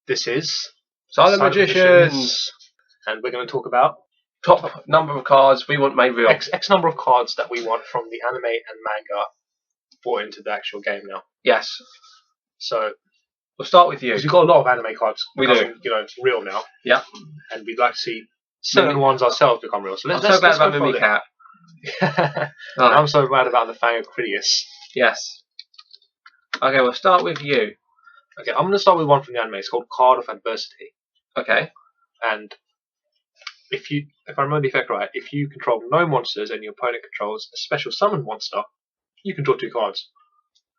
This is Silent Magicians. And we're going to talk about top number of cards we want made real. X number of cards that we want from the anime and manga brought into the actual game now. Yes. So we'll start with you. Because we've got a lot of anime cards becoming, real now. Yeah. And we'd like to see certain ones ourselves become real. So I'm so glad about Mimicat. I'm so glad about the Fang of Critias. Yes. Okay, we'll start with you. Okay, I'm going to start with one from the anime. It's called Card of Adversity. Okay. And if I remember the effect right, if you control no monsters and your opponent controls a special summon monster, you can draw 2 cards.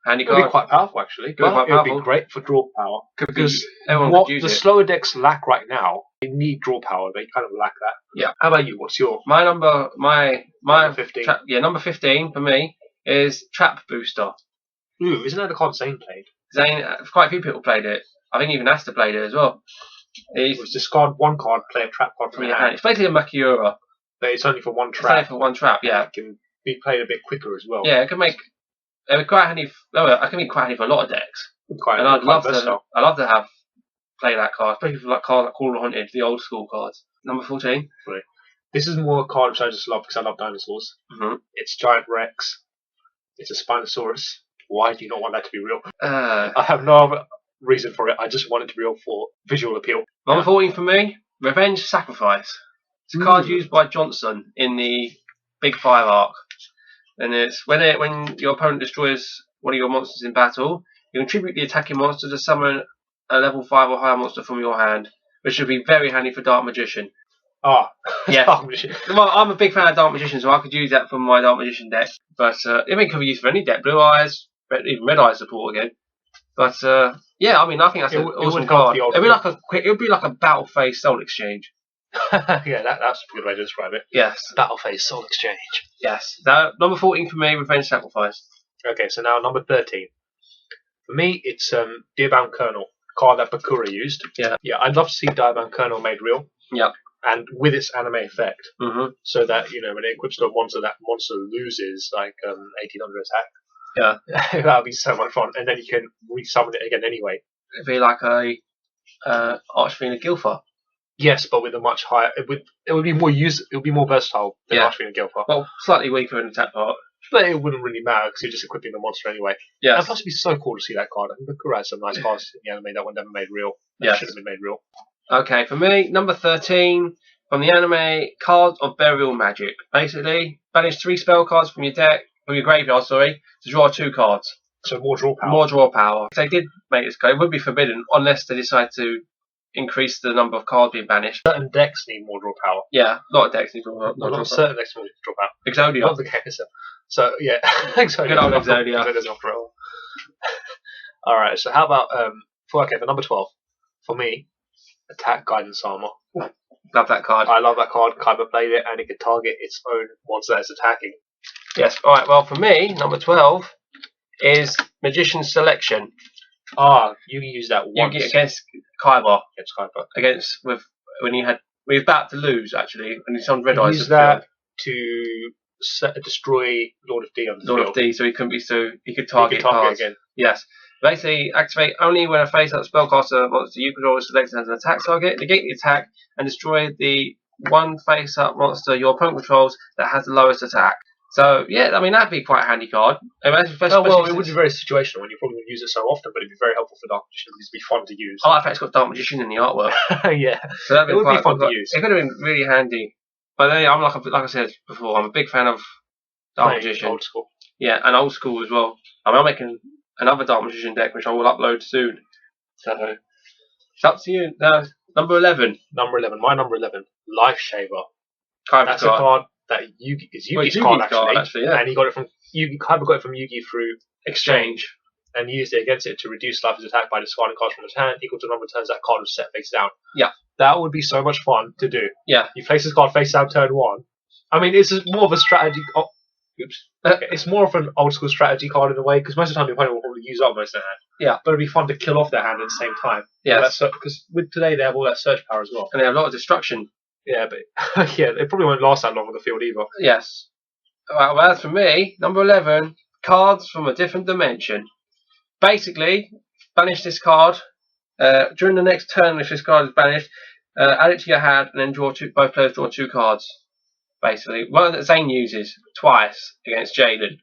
Handy It card. would be quite powerful, actually. It would be great for draw power. Because what the slower decks lack right now, they need draw power. They kind of lack that. Yeah. How about you? What's your number 15? Number 15 for me is Trap Booster. Ooh, isn't that the card Zane played? Zane, quite a few people played it. I think even Asta played it as well. It was discard 1 card, play a trap card from your hand. It's basically a Makiura. But it's only for 1 trap. It's only for 1 trap, yeah. It can be played a bit quicker as well. Yeah, it can make. It would quite handy. It can be quite handy for a lot of decks. I'd love to have play that card, especially for like cards like Call of the Haunted, the old school cards. Number 14. Right. This is more a card which I just love because I love dinosaurs. It's Giant Rex. It's a Spinosaurus. Why do you not want that to be real? I have no other reason for it. I just want it to be real for visual appeal. Number 14 for me, Revenge Sacrifice. It's a card used by Johnson in the Big 5 arc. And it's when your opponent destroys one of your monsters in battle, you contribute the attacking monster to summon a level 5 or higher monster from your hand, which would be very handy for Dark Magician. Ah, yeah. Dark Magician. Well, I'm a big fan of Dark Magician, so I could use that for my Dark Magician deck. But it can be used for any deck. Blue Eyes, even Red Eyes support again. But yeah, I mean, I think that's an awesome card. It would be like a Battle Phase Soul Exchange. Yeah, that's a good way to describe it. Yes. Battle Phase Soul Exchange. Yes. Now, number 14 for me, Revenge Sacrifice. Okay, so now number 13. For me, it's DIABOUND KERNEL, card that Bakura used. Yeah. Yeah, I'd love to see DIABOUND KERNEL made real. Yeah. And with its anime effect. So that, when it equips to a monster, that monster loses like 1800 attack. Yeah. That would be so much fun. And then you can re-summon it again anyway. It'd be like a Archfiend Gilfer. Yes, but with a much higher. It would be more it would be more versatile than Archfiend Gilfer. Well, slightly weaker in attack part. But it wouldn't really matter because you're just equipping the monster anyway. Yeah. And plus, it'd be so cool to see that card. I think Bakura had some nice cards in the anime that were never made real. That should have been made real. Okay, for me, number 13 from the anime, Cards of Burial Magic. Basically, banish 3 spell cards from your deck, from your graveyard, to draw 2 cards. So more draw power. More draw power. If they did make this card, it would be forbidden unless they decide to increase the number of cards being banished. Certain decks need more draw power. Yeah, a lot of decks need more draw power. Certain decks need draw power. Exodia. Not the case. So yeah, Exodia. Good old Exodia. After all. Alright, so how about for number 12, for me, Attack Guidance Armor. Love that card. I love that card. Kaiba played it, and it can target its own monster that's attacking. Yes. All right. Well, for me, number 12 is Magician's Selection. Ah, you used that once. Against Kaiba. Against Kaiba. When you were about to lose actually, and it's on Red Eyes. Use that to destroy Lord of D on the field. Lord of D, so he could target cards again. Yes. Basically, activate only when a face-up spellcaster monster you control is selected as an attack target. Negate the attack and destroy the one face-up monster your opponent controls that has the lowest attack. So yeah, I mean that'd be quite a handy card. It would be very situational when you probably wouldn't use it so often, but it'd be very helpful for Dark Magician because it'd be fun to use. Oh, in fact, it's got Dark Magician in the artwork. Yeah, so it would be fun to use. It could have been really handy. But then I'm like I said before, I'm a big fan of Dark Magician. Old school. Yeah, and old school as well. I mean, I'm making another Dark Magician deck which I will upload soon. So it's up to you. Number 11. My number 11. Life Shaver. That's a card that is Yugi's card actually. Yeah. And he got it from Kaiba got it from Yugi through exchange, and used it against it to reduce Life's attack by discarding cards from his hand equal to the number of turns that card was set face down. Yeah. That would be so much fun to do. Yeah. You place this card face down turn 1. I mean, it's more of a strategy. It's more of an old school strategy card in a way, because most of the time your opponent will probably use up most of their hand. Yeah. But it'd be fun to kill off their hand at the same time. Yeah. Because with today they have all that search power as well. And they have a lot of destruction. Yeah, but yeah, it probably won't last that long on the field either. Yes. Well, as for me, number 11, Cards from a Different Dimension. Basically, banish this card During the next turn, if this card is banished, add it to your hand and then both players draw 2 cards. Basically, one that Zane uses twice against Jaden,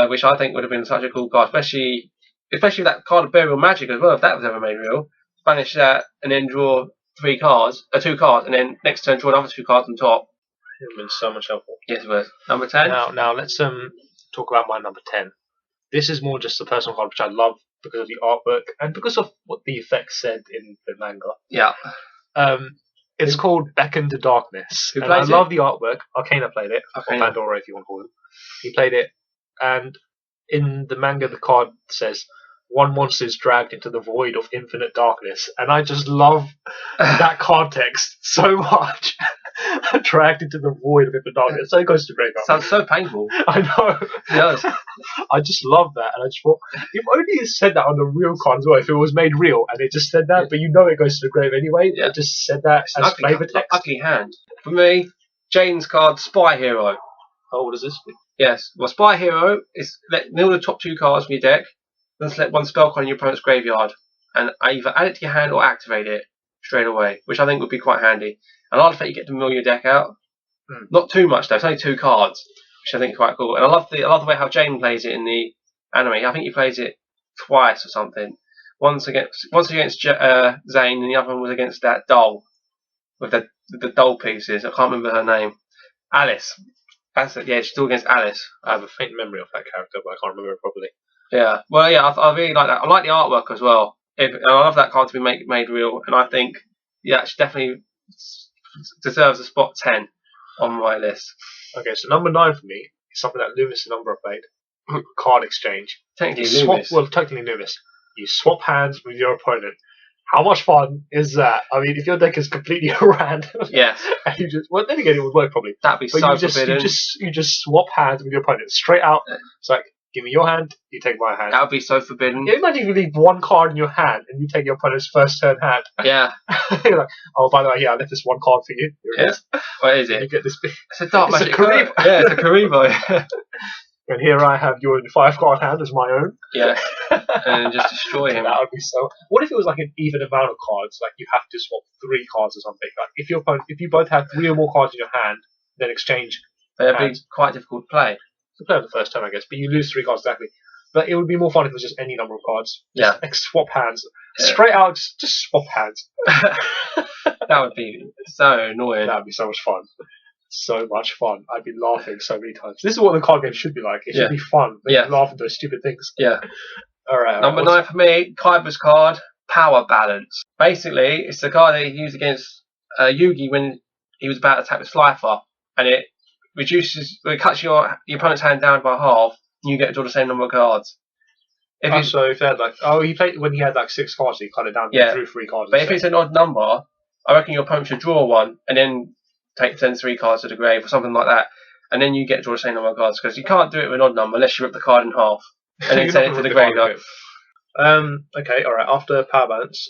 which I think would have been such a cool card, especially that card of Burial Magic as well. If that was ever made real, banish that and then draw 2 cards, and then next turn draw another 2 cards on top. It would have been so much helpful. Yes, it was. Number 10. Now let's talk about my number 10. This is more just a personal card which I love because of the artwork and because of what the effects said in the manga. Yeah. It's called Beckon to Darkness. Who and I plays it? love the artwork. Arcana played it, or Arcana. Pandora if you want to call him. He played it, and in the manga the card says, one monster is dragged into the void of infinite darkness, and I just love that context so much. Dragged into the void of infinite darkness. So it goes to graveyard. Sounds so painful. I know. Yes. I just love that, and I just thought, if only it said that on the real card as well, if it was made real and it just said that, but you know it goes to the grave anyway, Yeah. it just said that as flavor text. Ugly hand. For me, Jaden's card, Spy Hero. Oh, what is this? Yes. Well, Spy Hero is mill the top 2 cards from your deck, then select 1 spell card in your opponent's graveyard, and either add it to your hand or activate it straight away, which I think would be quite handy. And I like the fact you get to mill your deck out. Not too much though, it's only 2 cards, which I think is quite cool. And I love the way how Jaden plays it in the anime. I think he plays it twice or something. Once against Zane, and the other one was against that doll with the doll pieces. I can't remember her name. Alice. That's it. Yeah, she's still against Alice. I have a faint memory of that character, but I can't remember it properly. Yeah. Well, yeah, I really like that. I like the artwork as well. And I love that card to be made real. And I think she definitely deserves a spot 10 on my list. Okay, so number 9 for me is something that Loomis and Umbra played. Card exchange. Technically, Loomis. Well, technically Loomis. You swap hands with your opponent. How much fun is that? I mean, if your deck is completely random, yes, and you just then again it would work probably. That'd be but so forbidden. You just swap hands with your opponent straight out. It's like, give me your hand, you take my hand. That would be so forbidden. Yeah, imagine you leave 1 card in your hand and you take your opponent's first turn hand. Yeah. You're like, oh, by the way, I left this 1 card for you. Here it is. What is it? You get this big. It's a dark magic Karibo. Yeah, it's a Karibo. And here I have your 5 card hand as my own. Yeah. And just destroy him. That would be so. What if it was like an even amount of cards? Like you have to swap 3 cards or something. Like if you both have 3 or more cards in your hand, then exchange. That'd be quite difficult to play. To play on the first turn, I guess, but you lose 3 cards exactly. But it would be more fun if it was just any number of cards. Yeah. Just, like, swap hands. Yeah. Straight out, just swap hands. That would be so annoying. That would be so much fun. So much fun. I'd be laughing so many times. This is what the card game should be like. It should be fun. Make you laugh at those stupid things. Yeah. Alright. Number 9 for me, Kaiba's card, Power Balance. Basically, it's the card that he used against Yugi when he was about to attack with Slifer, and it cuts your opponent's hand down by half, and you get to draw the same number of cards. So if they had he played when he had 6 cards, he cut it down to drew 3 cards. But if it's an odd number, I reckon your opponent should draw 1 and then send 3 cards to the grave or something like that, and then you get to draw the same number of cards, because you can't do it with an odd number unless you rip the card in half and then send it to the graveyard. Okay, alright, after Power Balance,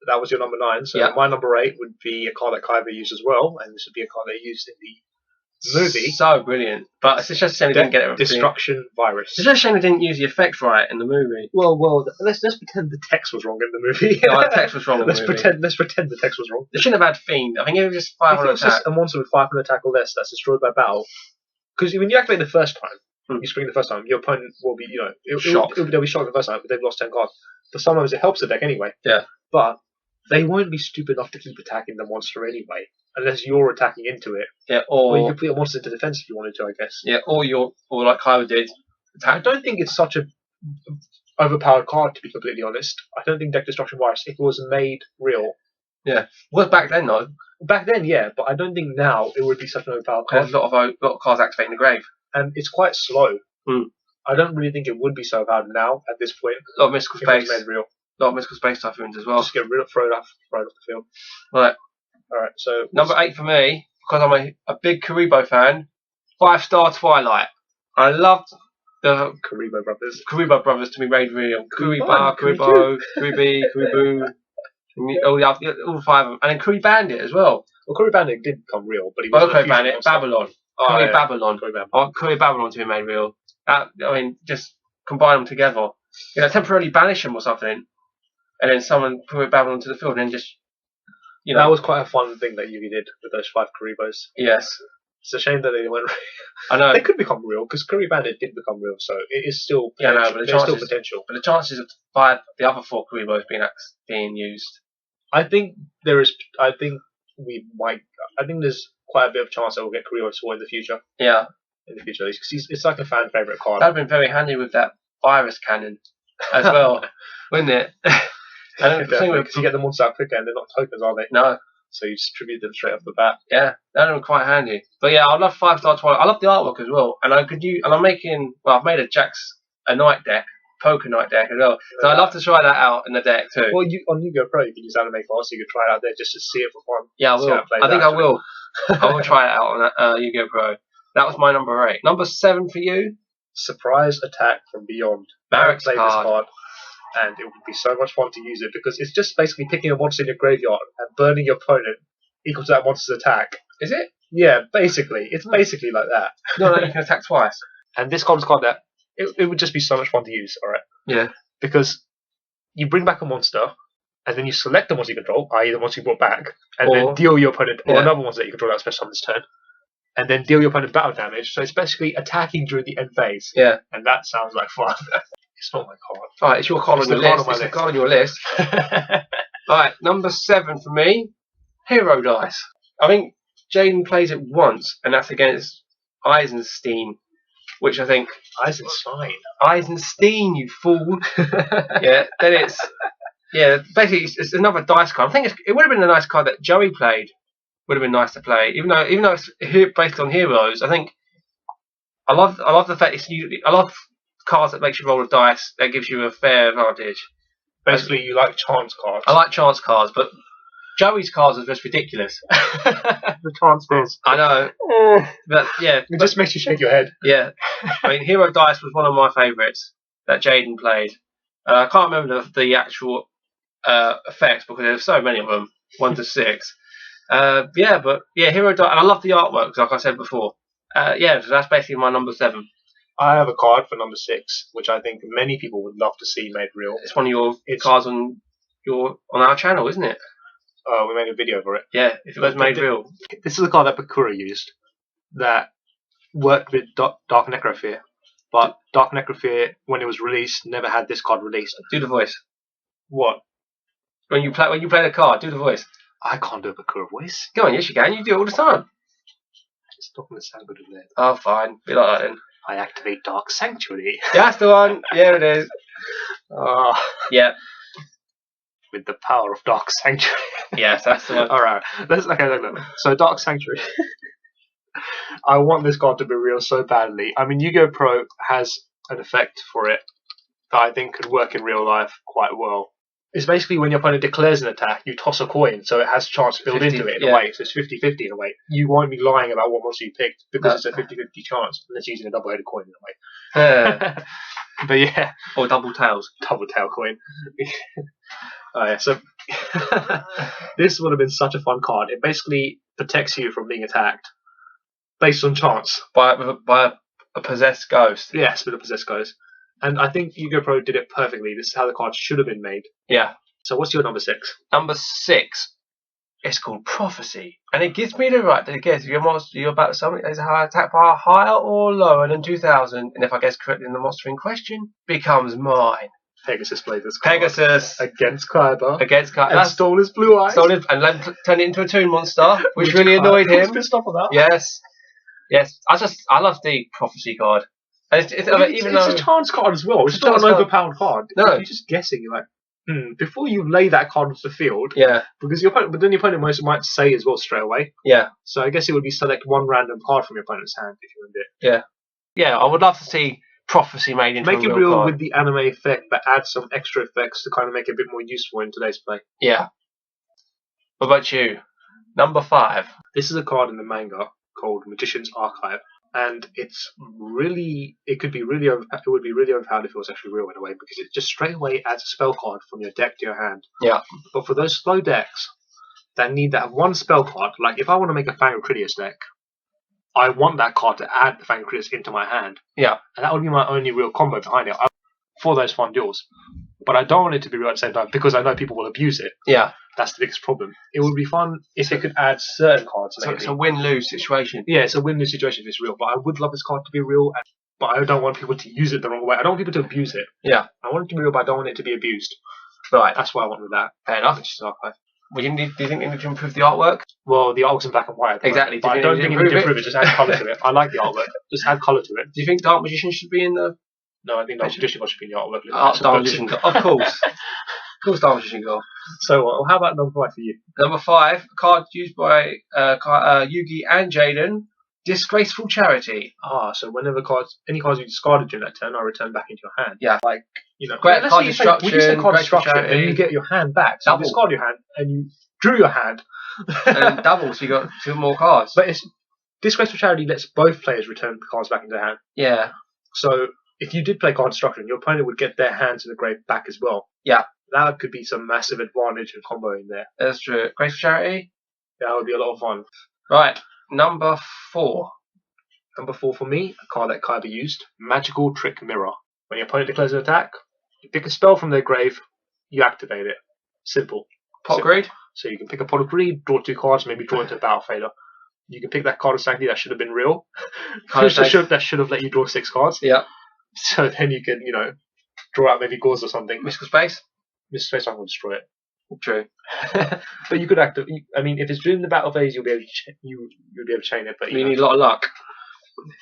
that was your number 9, so my number 8 would be a card that Kaiba used as well, and this would be a card they used in the movie. So brilliant. But it's just a shame they didn't get it. Destruction Virus. It's just a shame they didn't use the effects right in the movie. Well, let's pretend the text was wrong in the movie. Yeah, the text was wrong in the movie. Let's pretend the text was wrong. They shouldn't have had Fiend. I think it was just 500 attack. Just a monster with 500 attack or less that's destroyed by battle. Because when you activate the first time, you spring the first time, your opponent will be, shocked. They'll be shocked the first time, but they've lost 10 cards. But sometimes it helps the deck anyway. Yeah. But they won't be stupid enough to keep attacking the monster anyway, unless you're attacking into it. Yeah, or you could put your monster into defense if you wanted to, I guess. Yeah, or like Kaiba did. I don't think it's such a overpowered card, to be completely honest. I don't think Deck Destruction Virus, if it was made real. Yeah. Was back then though. Back then, yeah, but I don't think now it would be such an overpowered card. There's a lot of cards activating the grave. And it's quite slow. I don't really think it would be so bad now at this point. A lot of mystical space. Made real. A lot of mystical space typhoons as well. Just get throw it off the field. Right. Alright, so number 8 for me, because I'm a big Karibo fan, 5-star Twilight. I loved the Karibo brothers to be made real. Kuriba, Kuribo, Kuribi, Kuribu, all 5 of them. And then Kuri Bandit as well. Well, Kuri Bandit did become real, but he was Kuri Bandit, Babylon. Babylon. Kuri Babylon. I want Kuri Babylon to be made real. Just combine them together. Temporarily banish them or something. and then someone put it babble onto the field, and then just, you know. That was quite a fun thing that Yugi did with those 5 Karibos. Yes. It's a shame that they went. I know. They could become real because Curry Bandit did become real, so it is still potential. Yeah, no, but there's still potential. But the chances of the other 4 Karibos being used. I think there is. I think we might. I think there's quite a bit of chance that we'll get Karibo in the future. Yeah. In the future, because it's like a fan favorite card. That'd been very handy with that virus cannon as well, wouldn't it? And the thing because you get the monsters out quicker, and they're not tokens, are they? No. So you distribute them straight off the bat. Yeah, that'd be quite handy. But yeah, I love 5-star Twilight. I love the artwork as well, and I've made a Knight deck, Poker Knight deck as well. So I'd love to try that out in the deck too. Well, on Yu-Gi-Oh! Pro, you can use Anime Fast, so you can try it out there just to see it for fun. Yeah, I will. I think I will. I will try it out on Yu-Gi-Oh! Pro. That was my number 8. Number 7 for you? Surprise Attack from Beyond. Barracks play this card. And it would be so much fun to use it because it's just basically picking a monster in your graveyard and burning your opponent equal to that monster's attack. Is it? Yeah, basically. It's basically like that. No, you can attack twice. And this card's got that. It would just be so much fun to use, alright? Yeah. Because you bring back a monster and then you select the monster you control, i.e. the monster you brought back, and then deal your opponent, or another monster that you control that special on this turn, and then deal your opponent battle damage. So it's basically attacking during the end phase. Yeah. And that sounds like fun. It's not my card. Alright, it's your card on your list. It's the card on your list. Alright, number 7 for me, Hero Dice. I think Jaden plays it once, and that's against Eisenstein, which I think... Eisenstein? Eisenstein, you fool. Yeah, then it's... Yeah, basically it's another dice card. I think it would have been a nice card that Joey played. Would have been nice to play, even though it's based on heroes. I think I love the fact I love cards that makes you roll a dice that gives you a fair advantage. Basically, you like chance cards. I like chance cards, but Joey's cards are just ridiculous. The chances. I know, but yeah, it just makes you shake your head. Yeah, I mean, Hero Dice was one of my favourites that Jaden played. I can't remember the actual effects because there's so many of them, 1 to 6. Hero Dice, and I love the artwork, like I said before. So that's basically my number 7. I have a card for number 6, which I think many people would love to see made real. It's one of your cards on our channel, isn't it? Oh, we made a video for it. Yeah, if it was made real. This is a card that Bakura used that worked with Dark Necrofear. But Dark Necrofear, when it was released, never had this card released. Do the voice. What? When you play the card, do the voice. I can't do a Bakura voice. Go on, yes you can. You do it all the time. It's not going to sound good in there. Oh, fine. Be like that then. I activate Dark Sanctuary. That's the one. Yeah, it is. Oh. Yeah. With the power of Dark Sanctuary. Yes, that's the one. Alright. Look. So Dark Sanctuary. I want this card to be real so badly. I mean, Yu-Gi-Oh! Pro has an effect for it that I think could work in real life quite well. It's basically when your opponent declares an attack, you toss a coin, so it has chance built into it in a way. So it's 50-50 in a way. You won't be lying about what monster you picked because it's a 50-50 chance, unless you're using a double-headed coin in a way. But yeah. Or double tails. Double tail coin. So this would have been such a fun card. It basically protects you from being attacked based on chance. By a possessed ghost. Yes, with a possessed ghost. And I think Yu-Gi-Oh! Pro did it perfectly. This is how the card should have been made. Yeah. So what's your number 6? Number 6. It's called Prophecy. And it gives me the right to guess if your monster you're about to summon has a high attack power higher or lower than 2000. And if I guess correctly, then the monster in question becomes mine. Pegasus played this card. Pegasus. Against Kaiba. And stole his blue eyes. And then turned it into a Toon Monster, which really annoyed him. I was pissed off with that. Yes. Yes. I love the Prophecy card. It's a chance card as well. It's not an overpowered card. No. You're just guessing. You're like, before you lay that card off the field. Yeah. Because your opponent, but then your opponent might say as well straight away. Yeah. So I guess it would be select one random card from your opponent's hand if you wanted it. Yeah. Yeah, I would love to see Prophecy made into make a it real card. with the anime effect, but add some extra effects to kind of make it a bit more useful in today's play. Yeah. What about you? Number 5. This is a card in the manga called Magician's Archive. And it would be really overpowered if it was actually real in a way, because it just straight away adds a spell card from your deck to your hand. Yeah. But for those slow decks that need that one spell card, like if I want to make a Fangocridius deck, I want that card to add the Fangocridius into my hand. Yeah. And that would be my only real combo behind it for those fun duels. but I don't want it to be real at the same time because I know people will abuse it. Yeah. That's the biggest problem. It would be fun if they could add certain cards. So it's a win-lose situation. Yeah, it's a win-lose situation if it's real. But I would love this card to be real, but I don't want people to use it the wrong way. I don't want people to abuse it. Yeah. I want it to be real, but I don't want it to be abused. Right. That's what I want with that. Fair enough. Which is archive. Well, do you think they need to improve the artwork? Well, the artwork's in black and white. Exactly. But I don't think you need to improve it. Just add colour to it. I like the artwork. Just add colour to it. Do you think Dark Magician should be in the... No, I think Dark Magician should be in the artwork. Dark Magician, of course. Of course, Dark Magician Girl. So, how about number 5 for you? Number 5, card used by Yugi and Jaden. Disgraceful Charity. So whenever any cards you discarded during that turn are returned back into your hand. Yeah. Like, Great let's card say destruction. when you say card Great destruction, charity. then you get your hand back. So you discard your hand and you drew your hand. And double, so you got 2 more cards. But Disgraceful Charity lets both players return the cards back into their hand. Yeah. So if you did play card destruction, your opponent would get their hands in the grave back as well. Yeah. That could be some massive advantage and combo in there. That's true. Graceful Charity. That would be a lot of fun. Right. Number 4. Number 4 for me, a card that Kaiba used, Magical Trick Mirror. When your opponent declares an attack, you pick a spell from their grave, you activate it. Simple. Pot of Greed. So you can pick a Pot of Greed, draw 2 cards, maybe draw into a Battle Fader. You can pick that card of Sanctity that should have been real. That should have let you draw 6 cards. Yeah. So then you can, draw out maybe Gauze or something. Mystical Space. Mystical Space, I'm going to destroy it. True. But you could activate. I mean, if it's during the battle phase, you'll be able to chain it. But you need a lot of luck.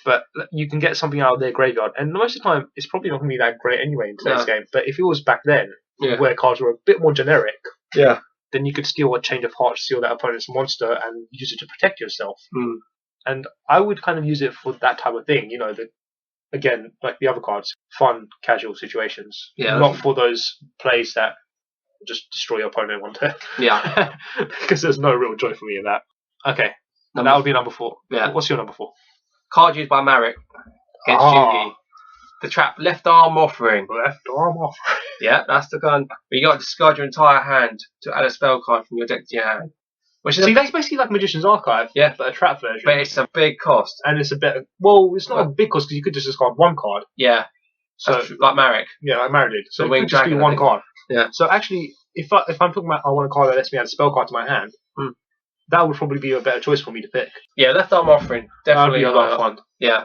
But you can get something out of their graveyard, and most of the time, it's probably not going to be that great anyway in today's game. But if it was back then, where cards were a bit more generic, then you could steal a Change of Heart, steal that opponent's monster, and use it to protect yourself. And I would kind of use it for that type of thing. Again, like the other cards, fun, casual situations. Yeah. Not for those plays that just destroy your opponent in one turn. Yeah. Because there's no real joy for me in that. Okay. And that would be number 4. Yeah. What's your number 4? Card used by Marek against Yugi. The trap Left Arm Offering. Left Arm Offering. Yeah, that's the gun. But you got to discard your entire hand to add a spell card from your deck to your hand. Which is that's basically like Magician's Archive. Yeah. But a trap version. But it's a big cost. And it's a bit... Well, it's not a big cost because you could just discard 1 card. Yeah. So like Marek. Yeah, like Marek did. So the it could just be 1 card. Yeah. So actually, if I'm talking about I want a card that lets me add a spell card to my hand, that would probably be a better choice for me to pick. Yeah, Left Arm Offering. Definitely a lot of fun. Yeah.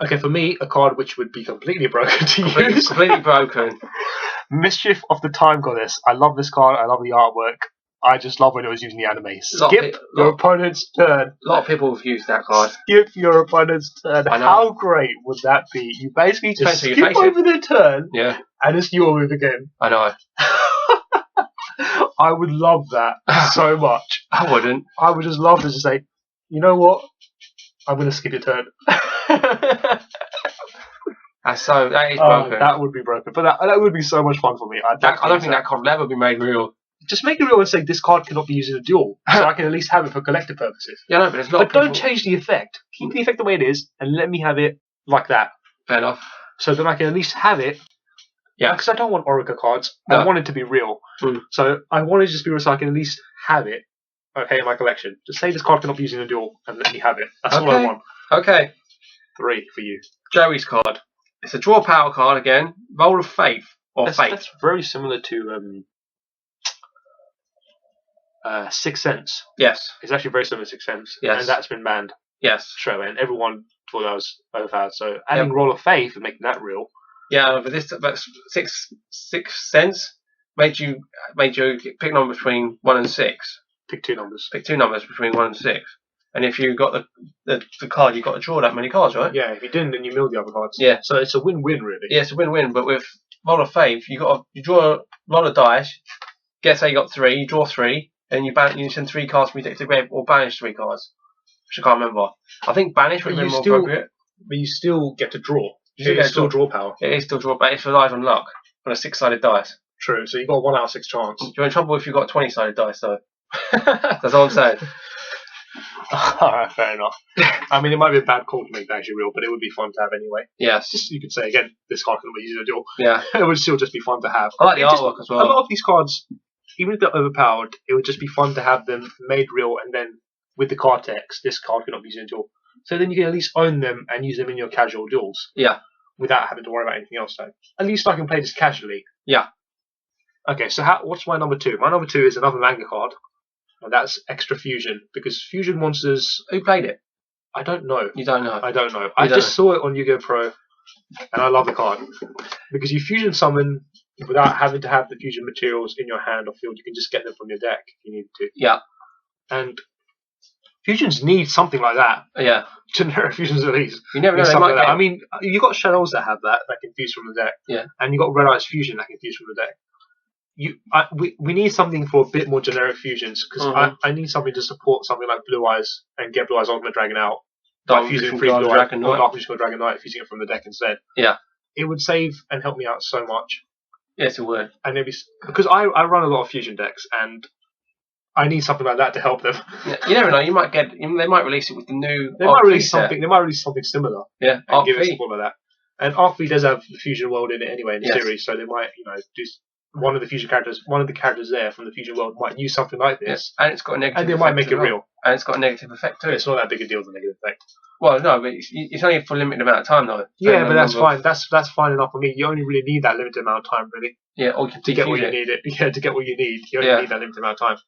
Okay, for me, a card which would be completely broken to use. Completely broken. Mischief of the Time Goddess. I love this card. I love the artwork. I just love when it was using the anime. Skip your opponent's turn. A lot of people have used that card. Skip your opponent's turn. How great would that be? You basically just skip over their turn and it's your move again. I know. I would love that so much. I wouldn't. I would just love to just say, you know what? I'm going to skip your turn. That is broken. That would be broken. But that would be so much fun for me. I don't think that card will ever be made real. Just make it real and say this card cannot be used in a duel, so I can at least have it for collective purposes. Yeah, no, but it's not. But don't change the effect. Keep the effect the way it is, and let me have it like that. Fair enough. So then I can at least have it. Yeah. Because I don't want Orica cards. No. I want it to be real. So I want it to just be real, so I can at least have it. Okay, in my collection. Just say this card cannot be used in a duel, and let me have it. That's all I want. Okay. 3 for you. Joey's card. It's a draw power card again. Roll of Faith or Fate. That's very similar to Sixth Sense. Yes. It's actually very similar to Sixth Sense. Yes. And that's been banned. Yes. Straight away. And everyone thought that was overpowered. So adding Roll of Faith and making that real. Yeah, but Sixth Sense made you pick a number between 1 and 6. Pick 2 numbers. Pick 2 numbers between 1 and 6. And if you got the card, you've got to draw that many cards, right? Yeah, if you didn't, then you mill the other cards. Yeah. So it's a win-win, really. Yeah, it's a win-win. But with Roll of Faith, you draw a lot of dice. Guess you got 3. You draw 3, and you send 3 cards from your deck to the grave, or banish 3 cards, which I can't remember. I think banish would have been more appropriate. But you still get to draw. It's still draw power. It is still draw, but it relies on luck on a 6-sided dice. True. So you got 1 out of 6 chance. You're in trouble if you've got 20-sided dice, though. That's all I'm saying. Alright, fair enough. I mean, it might be a bad call to make that actually real, but it would be fun to have anyway. Yes. Just, you could say, again, this card could be used in a duel. Yeah. It would still just be fun to have. I like the artwork as well. A lot of these cards, even if they're overpowered, it would just be fun to have them made real, and then with the card text, this card cannot be used in a duel. So then you can at least own them and use them in your casual duels. Yeah. Without having to worry about anything else, though. At least I can play this casually. Yeah. Okay, so what's my number 2? My number 2 is another manga card, and that's Extra Fusion, because Fusion monsters. Who played it? I don't know. You don't know. I don't know. I just saw it on Yu-Gi-Oh! Pro, and I love the card because you fusion summon without having to have the fusion materials in your hand or field. You can just get them from your deck if you need to. Yeah. And fusions need something like that. Yeah. Generic fusions at least. You never know. They might like I mean, you got shadows that have that can fuse from the deck. Yeah. And you got Red Eyes Fusion that can fuse from the deck. We need something for a bit more generic fusions because I need something to support something like Blue Eyes and get Blue Eyes Ultimate Dragon out by fusing free Blue Eyes or Dark Magician Dragon Knight, fusing it from the deck instead. Yeah, it would save and help me out so much. Yes, it would. And maybe because I run a lot of fusion decks and I need something like that to help them. Yeah, you never know. They might release it with the new. They might release something. They might release something similar. Yeah, and give it support like that. And Arc V does have the fusion world in it anyway in the series, so they might do. One of the characters there from the fusion world might use something like this, and it's got a negative. And they might make it real, and it's got a negative effect too. It's not that big a deal, the negative effect. Well, no, but it's only for a limited amount of time, though. Yeah, but that's fine. That's fine enough for me. You only really need that limited amount of time, really. Yeah, or you can to get what you need. To get what you need, you only need that limited amount of time.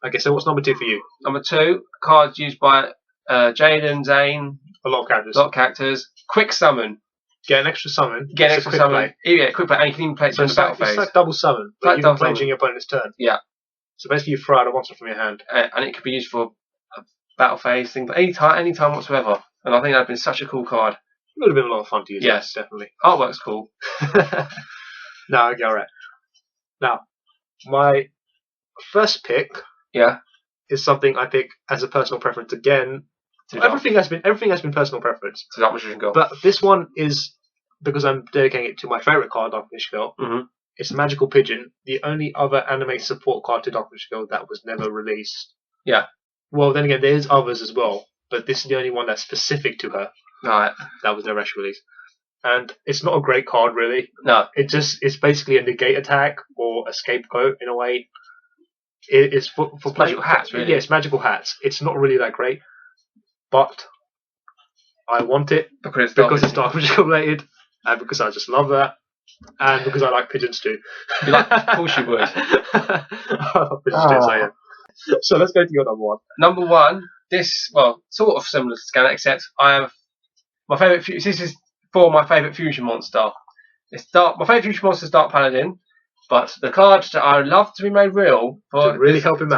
Okay, so what's number 2 for you? Number 2, cards used by Jaden, Zane. A lot of characters. Quick summon. Get an extra summon. Get an extra summon. Yeah, quick play. And you can even play it during the battle phase. It's like double summon, but you can play during your opponent's turn. Yeah. So basically you throw out a monster from your hand. And it could be used for a battle phase thing, but any time whatsoever. And I think that'd been such a cool card. It would have been a lot of fun to use. Yes, definitely. Artwork's cool. No, okay, alright. Now, my first pick is something I pick as a personal preference again. Everything has been personal preference. To Dark Magician Girl. But this one is because I'm dedicating it to my favourite card, Dark Magician Girl. Mm-hmm. It's Magical Pigeon, the only other anime support card to Dark Magician Girl that was never released. Yeah. Well, then again, there's others as well, but this is the only one that's specific to her. Right. That was never actually released. And it's not a great card, really. No. It's basically a negate attack or a scapegoat in a way. It's for magical hats, really. Yeah, it's magical hats. It's not really that great. But I want it because it's Dark Magician related, and because I just love that, and because I like pigeons too. Of course you would. I love pigeons too, so yeah. So let's go to your number 1. Number 1, sort of similar to Scanner, except I have my favourite. This is for my favourite fusion monster. My favourite fusion monster is Dark Paladin, but the card that I would love to be made real to really help him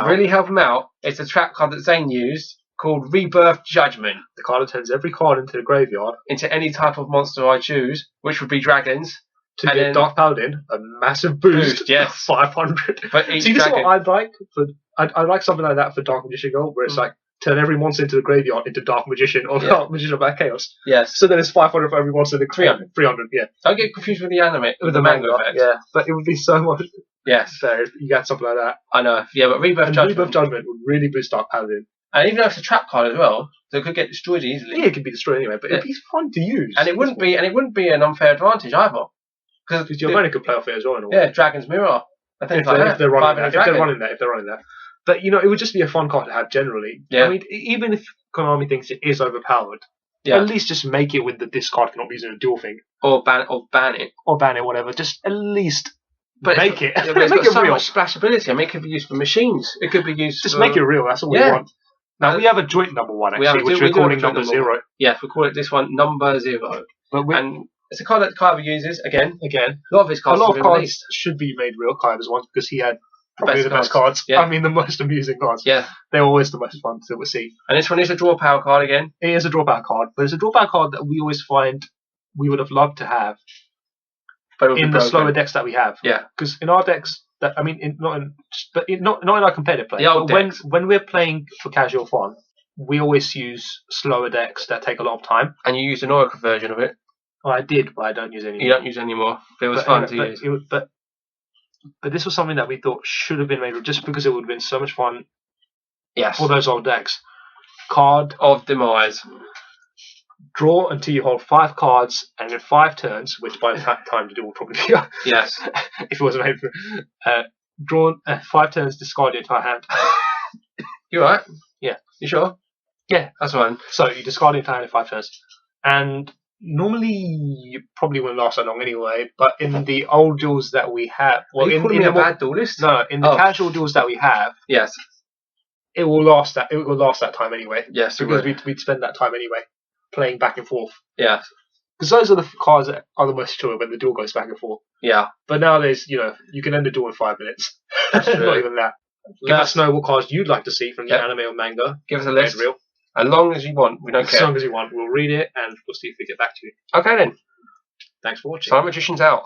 out. It's a trap card that Zane used, called Rebirth Judgment. The card that turns every card into the graveyard. Into any type of monster I choose, which would be dragons. To get Dark Paladin, a massive boost. Yes. 500. But each see, this is what I'd like. I'd like something like that for Dark Magician Girl, where it's like, turn every monster into the graveyard into Dark Magician or Dark Magician of Black Chaos. Yes. So then it's 500 for every monster in the 300, yeah. Don't get confused with the anime, with the manga effect. Yeah, but it would be so much better if you got something like that. I know. Yeah, but Rebirth Judgment would really boost Dark Paladin. And even though it's a trap card as well, so it could get destroyed easily. Yeah, it could be destroyed anyway, but it'd be fun to use. And it wouldn't be an unfair advantage either. Because your opponent could play off it as well. In a way. Yeah, Dragon's Mirror. I think if they're running that. But it would just be a fun card to have generally. Yeah. I mean, even if Konami thinks it is overpowered, at least just make it with this card cannot be used in a duel thing. Or ban it. Or ban it, whatever. Just at least make it. Yeah, but it's got so much splashability. I mean, it could be used for machines. It could be used just make it real. That's all we want. Now, we have a joint number 1, actually, which we're calling number 0. Yeah, we call it this one number 0. And it's a card that Kaiba uses, again. A lot of his cards should be made real, Kaiba's ones, because he had probably the best cards. Yeah. I mean, the most amusing cards. Yeah. They're always the most fun to see. And this one is a draw power card again. It is a draw power card, but it's a draw power card that we always find we would have loved to have in the slower decks that we have. Yeah. Because in our decks, not in our competitive play. But when we're playing for casual fun, we always use slower decks that take a lot of time. And you used an Oracle version of it. Well, I did, but I don't use it anymore. You don't use it anymore. It was fun to use. But this was something that we thought should have been made just because it would have been so much fun. Yes. For those old decks. Card of Demise. Draw until you hold 5 cards, and in 5 turns, which by the time to do will probably be yes. If it wasn't made for draw 5 turns, discard your entire hand. You right? Yeah. You sure? Yeah, that's fine. So you discard the entire hand in 5 turns, and Normally, you probably wouldn't last that long anyway. But in the old duels that we have, well, Are you calling me a bad duelist? No, in the casual duels that we have, yes, it will last that. It will last that time anyway. Yes, because we'd spend that time anyway playing back and forth. Yeah, because those are the cards that are the most mature when the duel goes back and forth. Yeah, but nowadays, you can end a duel in 5 minutes. That's true. Not even that. Let us know what cards you'd like to see from the anime or manga. Give us a list. Real. As long as you want, we don't care. As long as you want, we'll read it and we'll see if we get back to you. Okay then. Thanks for watching. Silent Magician's out.